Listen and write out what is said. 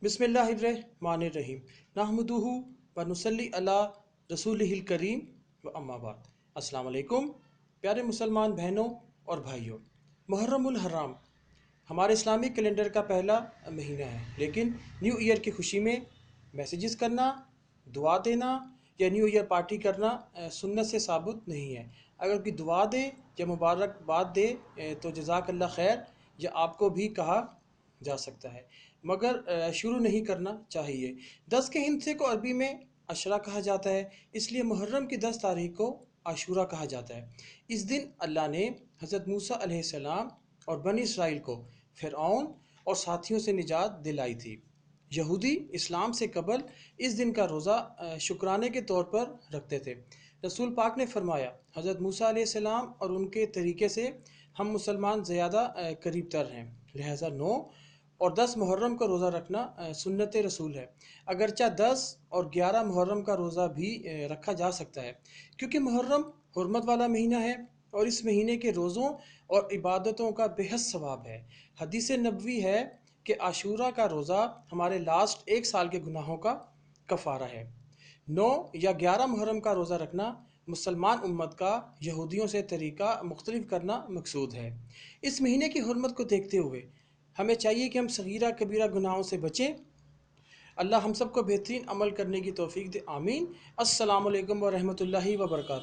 बिस्मिल्लाहिर्रहमानिर्रहीम नहमदुहु व नुसल्ली अला रसूलिहिल करीम व अम्मा बाद। अस्सलाम वालेकुम प्यारे मुसलमान बहनों और भाइयों। मुहर्रमुल हराम हमारे इस्लामिक कैलेंडर का पहला महीना है, लेकिन न्यू ईयर की खुशी में मैसेजेस करना, दुआ देना या न्यू ईयर पार्टी करना सुन्नत से साबुत नहीं है। अगर कोई दुआ दे या मुबारकबाद दे तो जज़ाकल्लाह खैर या आपको भी कहा जा सकता है, मगर शुरू नहीं करना चाहिए। 10 के हिंसे को अरबी में अशरा कहा जाता है, इसलिए मुहर्रम की 10 तारीख को आशूरा कहा जाता है। इस दिन अल्लाह ने हज़रत मूसा अलैहिस्सलाम और बनी इसराइल को फ़िरऔन और साथियों से निजात दिलाई थी। यहूदी इस्लाम से कबल इस दिन का रोज़ा शुक्राने के तौर पर रखते थे। रसूल पाक ने फरमाया, हज़रत मूसा अलैहिस्सलाम और उनके तरीके से हम मुसलमान ज़्यादा करीब तर हैं, लिहाजा 9 और 10 मुहर्रम का रोज़ा रखना सुन्नत रसूल है। अगरचा 10 और 11 मुहर्रम का रोज़ा भी रखा जा सकता है, क्योंकि मुहर्रम हुर्मत वाला महीना है और इस महीने के रोज़ों और इबादतों का बेहद सवाब है। हदीस नबवी है कि आशूरा का रोज़ा हमारे लास्ट एक साल के गुनाहों का कफ़ारा है। 9 या 11 मुहर्रम का रोज़ा रखना मुसलमान उम्मत का यहूदियों से तरीका मुख्तलिफ करना मकसूद है। इस महीने की हुर्मत को देखते हुए हमें चाहिए कि हम सगीरा कबीरा गुनाहों से बचें। अल्लाह हम सबको बेहतरीन अमल करने की तौफीक दे, आमीन। अस्सलामु अलैकुम व रहमतुल्लाहि व बरकातहू।